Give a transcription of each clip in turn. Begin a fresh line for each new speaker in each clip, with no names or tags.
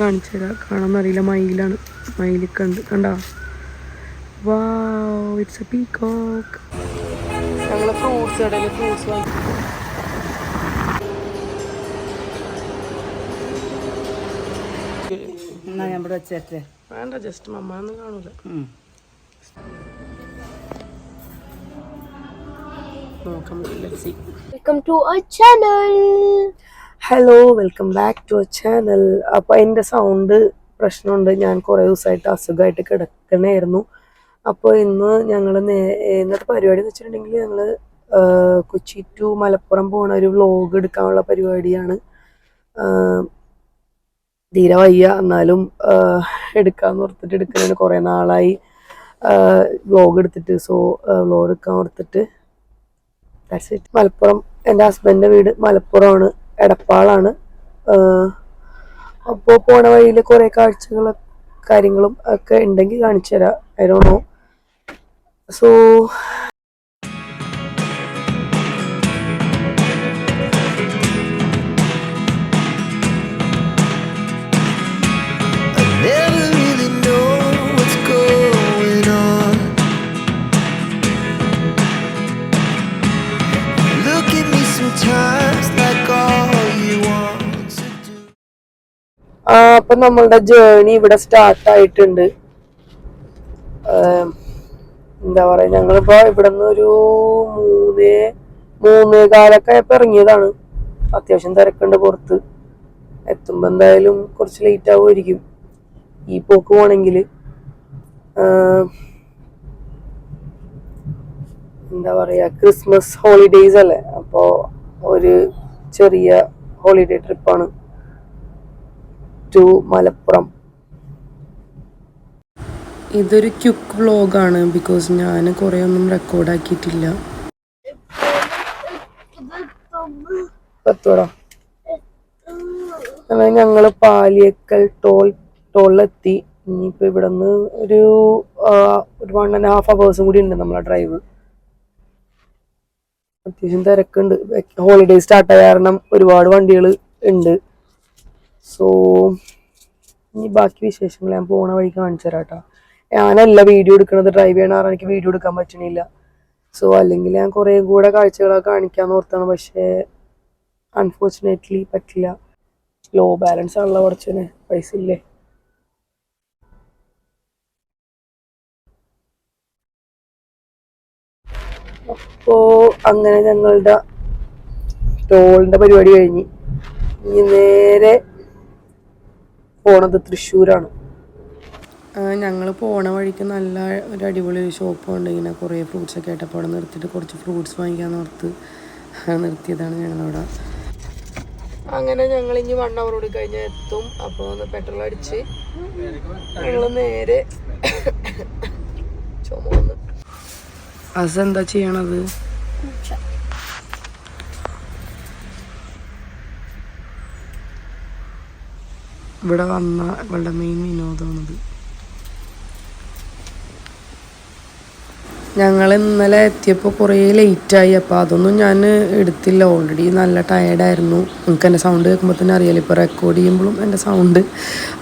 കാണിച്ചു തരാം. കാണാമെന്നറിയില്ല. മയിലാണ്. മയിലൊക്കെ ഉണ്ട്. കണ്ടോ? Wow, it's a peacock. ഞങ്ങൾ ഫ്രൂട്ട്സ് കടയിൽ ഫ്രൂട്ട്സ് വാങ്ങി. വേണ്ട, ജസ്റ്റ് മമ്മൊന്നും കാണൂല. നോക്കാം. Welcome to our channel. Hello, welcome back to our channel. അപ്പോൾ എൻ്റെ സൗണ്ട് പ്രശ്നമുണ്ട്. ഞാൻ കുറേ ദിവസമായിട്ട് അസുഖമായിട്ട് കിടക്കണമായിരുന്നു. അപ്പോൾ ഇന്ന് ഞങ്ങൾ ഇന്നത്തെ പരിപാടി എന്ന് വെച്ചിട്ടുണ്ടെങ്കിൽ ഞങ്ങൾ കൊച്ചി ടു മലപ്പുറം പോണ ഒരു വ്ലോഗ് എടുക്കാനുള്ള പരിപാടിയാണ്. തീരെ വയ്യ, എന്നാലും എടുക്കാമെന്ന് ഓർത്തിട്ട് എടുക്കുന്നതിന് കുറേ നാളായി വ്ലോഗ് എടുത്തിട്ട്. സോ വ്ലോഗ് എടുക്കാൻ ഓർത്തിട്ട് മലപ്പുറം, എൻ്റെ ഹസ്ബൻഡിൻ്റെ വീട് മലപ്പുറമാണ്, എടപ്പാളാണ്. അപ്പോൾ പോണ വഴിയിൽ കുറേ കാഴ്ചകളും കാര്യങ്ങളും ഒക്കെ ഉണ്ടെങ്കിൽ കാണിച്ചു തരാം. I don't know. സോ അപ്പൊ നമ്മളുടെ ജേർണി ഇവിടെ സ്റ്റാർട്ട് ആയിട്ടുണ്ട്. എന്താ പറയാ, ഞങ്ങളിപ്പോ ഇവിടെ നിന്ന് ഒരു 3:15 ആയപ്പോ ഇറങ്ങിയതാണ്. അത്യാവശ്യം തിരക്കുണ്ട് പുറത്ത്. എത്തുമ്പോ എന്തായാലും കുറച്ച് ലേറ്റ് ആവുമായിരിക്കും ഈ പോക്ക് പോണെങ്കിൽ. എന്താ പറയാ, ക്രിസ്മസ് ഹോളിഡേയ്സ് അല്ലേ, അപ്പോ ഒരു ചെറിയ ഹോളിഡേ ട്രിപ്പാണ് ടു മലപ്പുറം. ഇതൊരു ക്വിക്ക് വ്ലോഗാണ്, ബിക്കോസ് ഞാൻ കുറേ ഒന്നും റെക്കോർഡാക്കിയിട്ടില്ല. ഞങ്ങൾ പാലിയേക്കൽ ടോളിലെത്തി. ഇനിയിപ്പോൾ ഇവിടെ നിന്ന് ഒരു 1.5 hours കൂടി ഉണ്ട് നമ്മളെ ഡ്രൈവ്. അത്യാവശ്യം തിരക്കുണ്ട്. ഹോളിഡേ സ്റ്റാർട്ടായ കാരണം ഒരുപാട് വണ്ടികൾ ഉണ്ട്. സോ ഇനി ബാക്കി വിശേഷങ്ങൾ ഞാൻ പോണ വഴി കാണിച്ചു തരാം കേട്ടോ. ഞാനല്ല വീഡിയോ എടുക്കുന്നത്, ഡ്രൈവ് ചെയ്യണ കാരണം എനിക്ക് വീഡിയോ എടുക്കാൻ പറ്റണില്ല. സോ അല്ലെങ്കിൽ ഞാൻ കുറേ കൂടെ കാഴ്ചകളൊക്കെ കാണിക്കാമെന്ന് ഓർത്താണ്, പക്ഷേ അൺഫോർച്ചുനേറ്റ്ലി പറ്റില്ല. ലോ ബാലൻസ് ആണല്ലോ, കുറച്ചിന് പൈസ ഇല്ലേ. അപ്പോൾ അങ്ങനെ ഞങ്ങളുടെ ടോളിൻ്റെ പരിപാടി കഴിഞ്ഞ് ഇനി നേരെ പോണത് തൃശ്ശൂരാണ്. ഞങ്ങൾ പോണ വഴിക്ക് നല്ല ഒരു അടിപൊളി ഷോപ്പ് ഉണ്ട്. ഇങ്ങനെ കുറേ ഫ്രൂട്ട്സൊക്കെ ആയിട്ട്. അപ്പോൾ അവിടെ നിർത്തിയിട്ട് കുറച്ച് ഫ്രൂട്ട്സ് വാങ്ങിക്കാൻ നിർത്തിയതാണ് ഞങ്ങളവിടെ. അങ്ങനെ ഞങ്ങൾ ഇനി 1 hour കൂടി കഴിഞ്ഞാൽ എത്തും. അപ്പോൾ ഒന്ന് പെട്രോൾ അടിച്ച് ഞങ്ങൾ നേരെ ചുമന്ന്. അതെന്താ ചെയ്യണത്? ഇവിടെ വന്ന ഇവളുടെ മെയിൻ വിനോദമാണത്. ഞങ്ങൾ ഇന്നലെ എത്തിയപ്പോൾ കുറേ ലേറ്റായി. അപ്പോൾ അതൊന്നും ഞാൻ എടുത്തില്ല. ഓൾറെഡി നല്ല ടയേർഡായിരുന്നു. നിങ്ങൾക്ക് എൻ്റെ സൗണ്ട് കേൾക്കുമ്പോൾ തന്നെ അറിയാലോ. ഇപ്പോൾ റെക്കോർഡ് ചെയ്യുമ്പോഴും എൻ്റെ സൗണ്ട്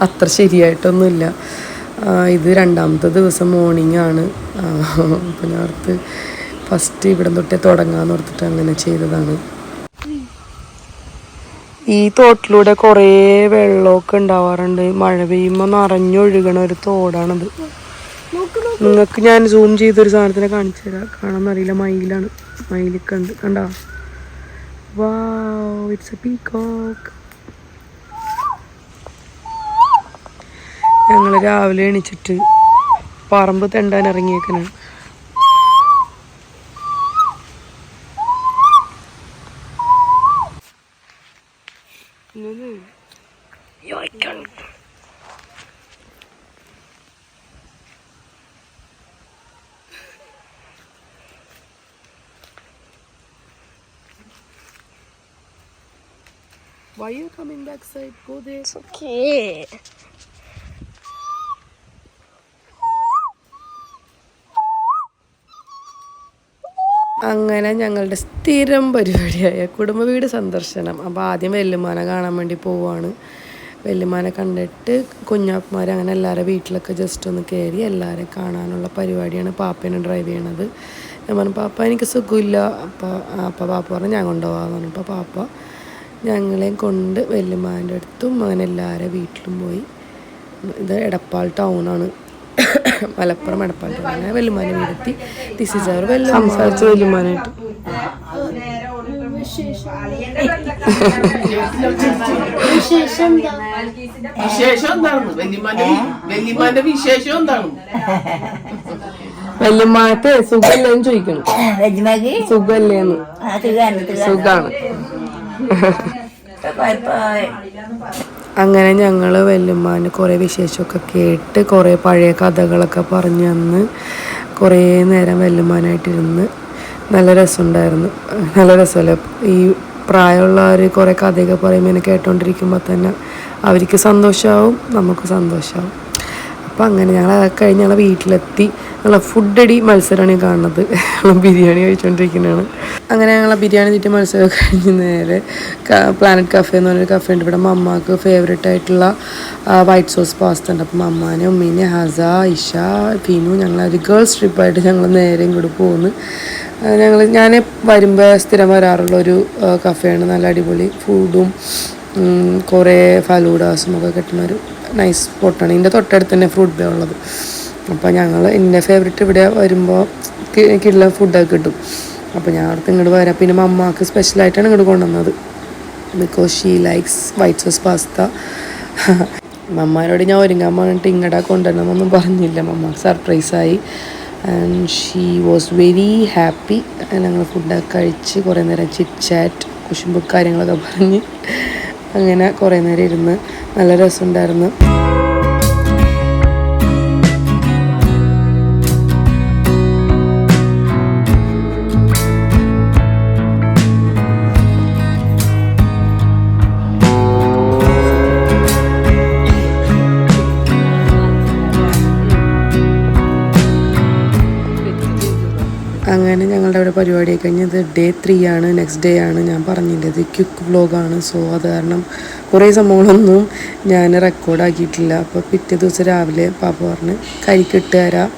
അത്ര ശരിയായിട്ടൊന്നുമില്ല. ഇത് 2ാമത്തെ ദിവസം മോർണിംഗ് ആണ്. അപ്പോൾ ഞാൻ ഓർത്ത് ഫസ്റ്റ് ഇവിടെ തൊട്ടേ തുടങ്ങാമെന്ന് ഓർത്തിട്ട് അങ്ങനെ ചെയ്തതാണ്. ഈ തോട്ടിലൂടെ കുറേ വെള്ളമൊക്കെ ഉണ്ടാവാറുണ്ട്. മഴ പെയ്യുമ്പോൾ നിറഞ്ഞൊഴുകണ ഒരു തോടാണത്. നിങ്ങൾക്ക് ഞാൻ സൂം ചെയ്തൊരു സാധനത്തിനെ കാണിച്ചു തരാം. കാണാമെന്നറിയില്ല. മയിലാണ്. മയിലൊക്കെ ഉണ്ട്. കണ്ടോ? Wow, it's a peacock. ഞങ്ങൾ രാവിലെ എണീച്ചിട്ട് പറമ്പ് തെണ്ടാൻ ഇറങ്ങിയേക്കാണ്. Why are you coming back side? Go there.
It's okay.
അങ്ങനെ ഞങ്ങളുടെ സ്ഥിരം പരിപാടിയായ കുടുംബ വീട് സന്ദർശനം. അപ്പോൾ ആദ്യം വല്യമ്മാനെ കാണാൻ വേണ്ടി പോവുകയാണ്. വല്യമ്മാനെ കണ്ടിട്ട് കുഞ്ഞാപ്പന്മാർ അങ്ങനെ എല്ലാവരും വീട്ടിലൊക്കെ ജസ്റ്റ് ഒന്ന് കയറി എല്ലാവരെയും കാണാനുള്ള പരിപാടിയാണ് പാപ്പേനെ ഡ്രൈവ് ചെയ്യണത്. ഞാൻ പറഞ്ഞു പാപ്പ എനിക്ക് സുഖമില്ല, അപ്പോൾ പാപ്പ പറഞ്ഞു ഞാൻ കൊണ്ടുപോകാമെന്ന് പറഞ്ഞപ്പോൾ പാപ്പ ഞങ്ങളെയും കൊണ്ട് വല്യമ്മാൻ്റെ അടുത്തും അങ്ങനെ എല്ലാവരും വീട്ടിലും പോയി. ഇത് എടപ്പാൾ ടൗണാണ്, മലപ്പുറം എടപ്പാൾ ടൗൺ. അങ്ങനെ വല്യമ്മാൻ്റെ വീടെത്തി. ദിസ് ഈസ് അവർ സംസാരിച്ച് വല്യമ്മാനായിട്ട്. വല്യമ്മാനത്തെ സുഖല്ലേന്ന് ചോദിക്കണം. സുഖല്ലേന്ന്? സുഖാണ്. അങ്ങനെ ഞങ്ങൾ വല്യമ്മാന് കുറേ വിശേഷമൊക്കെ കേട്ട് കുറേ പഴയ കഥകളൊക്കെ പറഞ്ഞു തന്ന് കുറേ നേരം വല്യമ്മാനായിട്ടിരുന്ന് നല്ല രസമുണ്ടായിരുന്നു. നല്ല രസമല്ലേ ഈ പ്രായമുള്ളവർ കുറേ കഥയൊക്കെ പറയുമ്പോൾ ഇങ്ങനെ കേട്ടോണ്ടിരിക്കുമ്പോൾ തന്നെ അവർക്ക് സന്തോഷമാവും, നമുക്ക് സന്തോഷമാവും. അപ്പം അങ്ങനെ ഞങ്ങൾ കഴിഞ്ഞ് ഞങ്ങൾ വീട്ടിലെത്തി. ഞങ്ങളെ ഫുഡടി മത്സരമാണ് ഈ കാണുന്നത്. ബിരിയാണി കഴിച്ചുകൊണ്ടിരിക്കുന്നതാണ്. അങ്ങനെ ഞങ്ങളെ ബിരിയാണി തീറ്റ മത്സരം കഴിഞ്ഞ് നേരെ പ്ലാനറ്റ് കഫേ എന്ന് പറഞ്ഞൊരു കഫേ ഉണ്ട് ഇവിടെ. മമ്മാക്ക് ഫേവറേറ്റ് ആയിട്ടുള്ള വൈറ്റ് സോസ് പാസ്ത ഉണ്ട്. അപ്പം മമ്മാനെ ഉമ്മീനെ ഹസ ഇഷ ഫീനു ഞങ്ങളൊരു ഗേൾസ് ട്രിപ്പായിട്ട് ഞങ്ങൾ നേരെ ഇങ്ങോട്ട് പോകുന്നു. ഞാൻ വരുമ്പോൾ സ്ഥിരം വരാറുള്ളൊരു കഫേയാണ്. നല്ല അടിപൊളി ഫുഡും കുറേ ഫലൂഡാസും ഒക്കെ കിട്ടുന്നൊരു നൈസ് സ്പോട്ടാണ്. ഇതിൻ്റെ തൊട്ടടുത്ത് തന്നെ ഫ്രൂട്ട് ബേ ഉള്ളത്. അപ്പോൾ എൻ്റെ ഫേവറേറ്റ് ഇവിടെ വരുമ്പോൾ എനിക്കുള്ള ഫുഡൊക്കെ കിട്ടും. അപ്പോൾ ഞാൻ അടുത്ത് ഇങ്ങോട്ട് വരാം. പിന്നെ മമ്മാക്ക് സ്പെഷ്യലായിട്ടാണ് ഇങ്ങോട്ട് കൊണ്ടുവന്നത്. Because she likes white sauce pasta. മമ്മാനോട് ഞാൻ ഒരുങ്ങാൻ പറഞ്ഞിട്ട് ഇങ്ങോട്ട് കൊണ്ടുവരണമെന്നൊന്നും പറഞ്ഞില്ല. മമ്മാക്ക് സർപ്രൈസായി. And she was very happy. ഞങ്ങൾ ഫുഡൊക്കെ കഴിച്ച് കുറേ നേരം ചിറ്റ് ചാറ്റ് കുശുമ്പ് കാര്യങ്ങളൊക്കെ പറഞ്ഞ് അങ്ങനെ കുറേ നേരം ഇരുന്ന് നല്ല രസമുണ്ടായിരുന്നു. അങ്ങനെ ഞങ്ങളുടെ അവിടെ പരിപാടിയൊക്കെ കഴിഞ്ഞത് ഡേ 3 ആണ്. നെക്സ്റ്റ് ഡേ ആണ്. ഞാൻ പറഞ്ഞില്ല ഇത് ക്വിക്ക് വ്ലോഗാണ്. സോ അത് കാരണം കുറേ സംഭവങ്ങളൊന്നും ഞാൻ റെക്കോർഡാക്കിയിട്ടില്ല. അപ്പോൾ പിറ്റേ ദിവസം രാവിലെ പാപ്പ പറഞ്ഞ് കരിക്കിട്ട് തരാം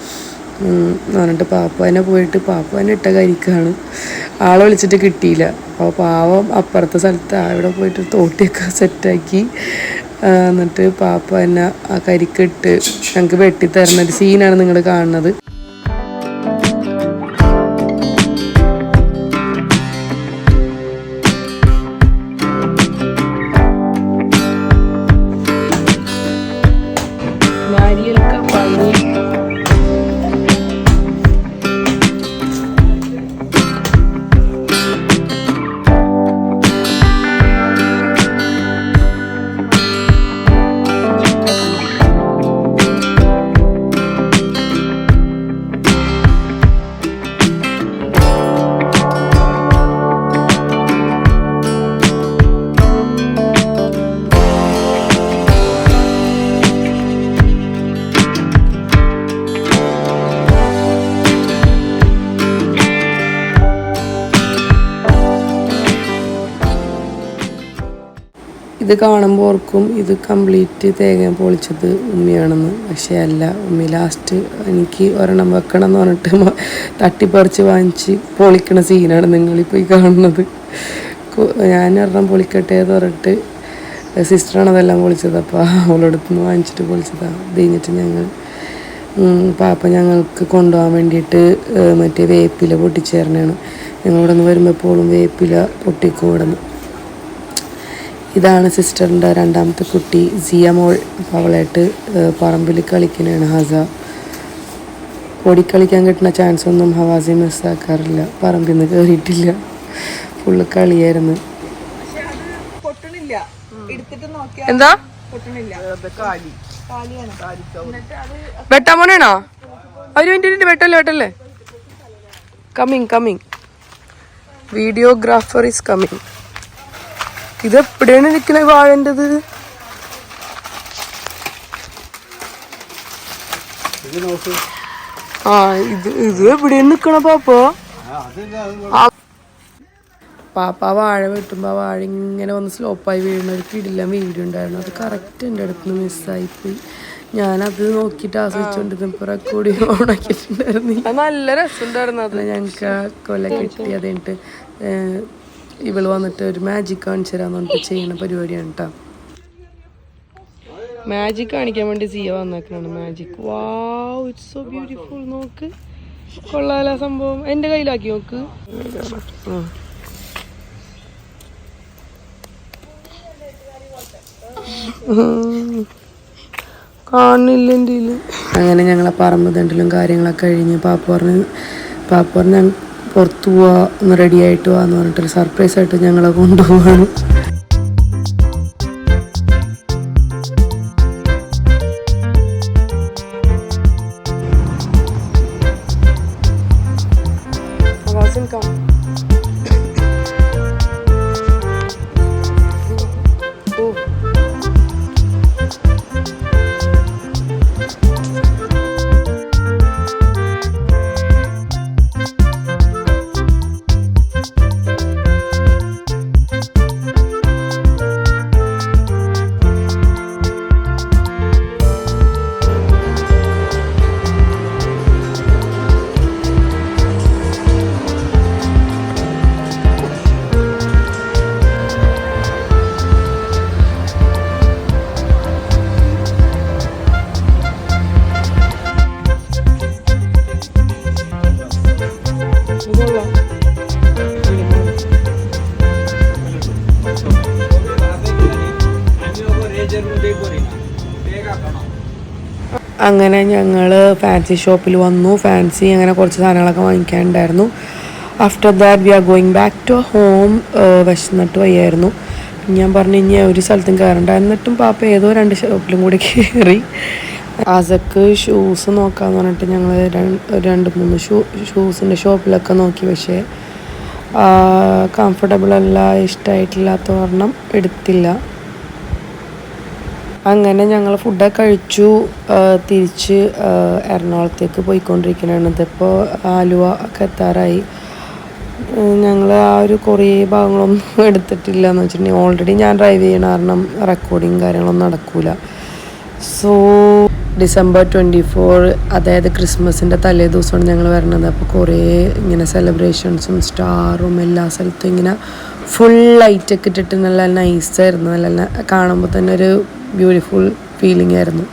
എന്ന് പറഞ്ഞിട്ട് പാപ്പ തന്നെ പോയിട്ട് പാപ്പ തന്നെ ഇട്ട കരിക്കാണ്. ആളെ വിളിച്ചിട്ട് കിട്ടിയില്ല. അപ്പോൾ പാവം അപ്പുറത്തെ സ്ഥലത്ത് അവിടെ പോയിട്ട് തോട്ടിയൊക്കെ സെറ്റാക്കി എന്നിട്ട് പാപ്പ തന്നെ ആ കരിക്കിട്ട് ഞങ്ങൾക്ക് വെട്ടിത്തരുന്ന ഒരു സീനാണ് നിങ്ങൾ കാണുന്നത്. ഇത് കാണുമ്പോൾ ഓർക്കും ഇത് കംപ്ലീറ്റ് തേങ്ങ പൊളിച്ചത് ഉമ്മിയാണെന്ന്. പക്ഷേ അല്ല, ഉമ്മി ലാസ്റ്റ് എനിക്ക് ഒരെണ്ണം വെക്കണം എന്ന് പറഞ്ഞിട്ട് തട്ടിപ്പറിച്ച് വാങ്ങിച്ച് പൊളിക്കണ സീനാണ് നിങ്ങളിപ്പോൾ ഈ കാണുന്നത്. ഞാൻ ഒരെണ്ണം പൊളിക്കട്ടെ എന്ന് പറഞ്ഞിട്ട് സിസ്റ്ററാണ് അതെല്ലാം പൊളിച്ചത്. അപ്പോൾ അവളടുത്തുനിന്ന് വാങ്ങിച്ചിട്ട് പൊളിച്ചതാണ്. ഇത് കഴിഞ്ഞിട്ട് ഞങ്ങൾ പാപ്പ ഞങ്ങൾക്ക് കൊണ്ടുപോകാൻ വേണ്ടിയിട്ട് മറ്റേ വേപ്പില പൊട്ടിച്ചേരണയാണ്. ഞങ്ങളിവിടെ നിന്ന് വരുമ്പോൾ എപ്പോഴും വേപ്പില പൊട്ടിക്കും ഇവിടെ നിന്ന്. ഇതാണ് സിസ്റ്ററിൻ്റെ രണ്ടാമത്തെ കുട്ടി സിയ മോൾ. അപ്പോൾ അവളായിട്ട് പറമ്പിൽ കളിക്കുന്നതാണ് ഹസ. ഓടിക്കളിക്കാൻ കിട്ടുന്ന ചാൻസ് ഒന്നും ഹവാസി മിസ്സാക്കാറില്ല. പറമ്പിൽ നിന്ന് കയറിയിട്ടില്ല, ഫുള്ള് കളിയായിരുന്നു. എന്താ വെട്ടാൻ പോണേണോ? ഒരു മിനിറ്റ്, വെട്ടല്ലേ. Coming videographer is coming. ഇതെവിടെയാണ് നിൽക്കുന്നത് വാഴേണ്ടത്? ഇത് എവിടെയാണ് നിൽക്കണ പാപ്പ? പാപ്പ വാഴ വെട്ടുമ്പോൾ ആ വാഴ ഇങ്ങനെ വന്ന് സ്ലോപ്പായി വീഴുന്ന ഒരു കിടിലൻ വീഡിയോ ഉണ്ടായിരുന്നു. അത് കറക്റ്റ് എൻ്റെ അടുത്ത് നിന്ന് മിസ്സായിപ്പോയി. ഞാനത് നോക്കിയിട്ട് ആസ്വദിച്ചുകൊണ്ടിരുന്നപ്പോൾ റെക്കോർഡ് ഓണാക്കിയിട്ടുണ്ടായിരുന്നില്ല. നല്ല രസമുണ്ടായിരുന്നു. അത് ഞങ്ങൾക്ക് ആ കൊല കിട്ടി. അതുകഴിഞ്ഞിട്ട് ഇവള് വന്നിട്ട് ഒരു മാജിക് കാണിച്ചു തരാന്ന് പറഞ്ഞിട്ട് ചെയ്യുന്ന പരിപാടിയാണ് കേട്ടോ. മാജിക് കാണിക്കാൻ വേണ്ടി സിയ വന്നേക്കാണ്. Magic wow, it's so beautiful. നോക്ക്, കൊള്ളാല സംഭവം. എൻ്റെ കയ്യിലാക്കി നോക്ക്. കാണില്ല എൻ്റെ. അങ്ങനെ ഞങ്ങളെ പറമ്പ് തണ്ടിലും കാര്യങ്ങളൊക്കെ കഴിഞ്ഞ് പാപ്പ പറഞ്ഞ് പുറത്തു പോവാ, ഒന്ന് റെഡി ആയിട്ട് പോവാന്ന് പറഞ്ഞിട്ടൊരു സർപ്രൈസായിട്ട് ഞങ്ങളെ കൊണ്ടുപോവാണ്. അങ്ങനെ ഞങ്ങൾ ഫാൻസി ഷോപ്പിൽ വന്നു. ഫാൻസി അങ്ങനെ കുറച്ച് സാധനങ്ങളൊക്കെ വാങ്ങിക്കാനുണ്ടായിരുന്നു. After that we are going back to home. വിശന്നിട്ട് വയ്യായിരുന്നു. ഞാൻ പറഞ്ഞു ഇനി ഒരു സ്ഥലത്തും കയറണ്ട. എന്നിട്ടും പാപ്പ ഏതോ 2 ഷോപ്പിലും കൂടി കയറി. ആസക്ക് ഷൂസ് നോക്കാമെന്ന് പറഞ്ഞിട്ട് ഞങ്ങൾ 2-3 ഷൂസിൻ്റെ ഷോപ്പിലൊക്കെ നോക്കി. പക്ഷേ കംഫർട്ടബിൾ അല്ല, ഇഷ്ടമായിട്ടില്ലാത്ത കാരണം എടുത്തില്ല. അങ്ങനെ ഞങ്ങൾ ഫുഡൊക്കെ കഴിച്ചു. തിരിച്ച് എറണാകുളത്തേക്ക് പോയിക്കൊണ്ടിരിക്കുകയാണ്. ഇതിപ്പോൾ ആലുവ ഒക്കെ എത്താറായി. ഞങ്ങൾ ആ ഒരു കുറേ ഭാഗങ്ങളൊന്നും എടുത്തിട്ടില്ല. എന്ന് വെച്ചിട്ടുണ്ടെങ്കിൽ ഓൾറെഡി ഞാൻ ഡ്രൈവ് ചെയ്യണ കാരണം റെക്കോർഡിങ് കാര്യങ്ങളൊന്നും നടക്കൂല. സോ December 24, അതായത് ക്രിസ്മസിൻ്റെ തലേ ദിവസമാണ് ഞങ്ങൾ വരുന്നത്. അപ്പോൾ കുറേ ഇങ്ങനെ സെലിബ്രേഷൻസും സ്റ്റാറും എല്ലാ സ്ഥലത്തും ഇങ്ങനെ ഫുൾ ലൈറ്റൊക്കെ ഇട്ടിട്ട് നല്ല നൈസായിരുന്നു. നല്ല കാണുമ്പോൾ തന്നെ ഒരു ബ്യൂട്ടിഫുൾ ഫീലിംഗ് ആയിരുന്നു.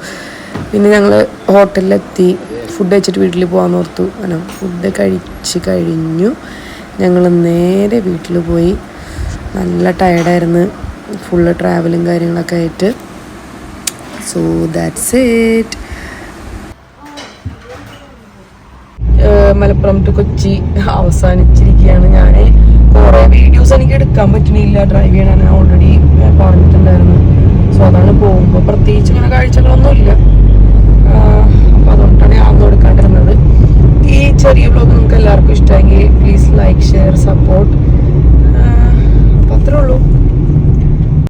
പിന്നെ ഞങ്ങൾ ഹോട്ടലിലെത്തി. ഫുഡ് കഴിച്ചിട്ട് വീട്ടിൽ പോകാമെന്ന് ഓർത്തു. അങ്ങനെ ഫുഡ് കഴിച്ച് കഴിഞ്ഞു ഞങ്ങൾ നേരെ വീട്ടിൽ പോയി. നല്ല ടയർഡായിരുന്നു, ഫുള്ള് ട്രാവലും കാര്യങ്ങളൊക്കെ ആയിട്ട്. So that's it. Malappuram to Kochi അവസാനിച്ചിരിക്കുകയാണ്. ഞാൻ കുറേ വീഡിയോസ് എനിക്ക് എടുക്കാൻ പറ്റണില്ല, ഡ്രൈവ് ചെയ്യണം. ഞാൻ ഓൾറെഡി പറഞ്ഞിട്ടുണ്ടായിരുന്നു. സോ അതാണ് പോകുമ്പോൾ പ്രത്യേകിച്ച് ഇങ്ങനെ കാഴ്ചകളൊന്നുമില്ല. അപ്പോൾ അതുകൊണ്ടാണ് ഞാൻ ഒന്നും എടുക്കാണ്ടിരുന്നത്. ഈ ചെറിയ വ്ലോഗ് നിങ്ങൾക്ക് എല്ലാവർക്കും ഇഷ്ടമെങ്കിൽ പ്ലീസ് ലൈക്ക്, ഷെയർ, സപ്പോർട്ട്. അപ്പോൾ അത്രേ ഉള്ളൂ.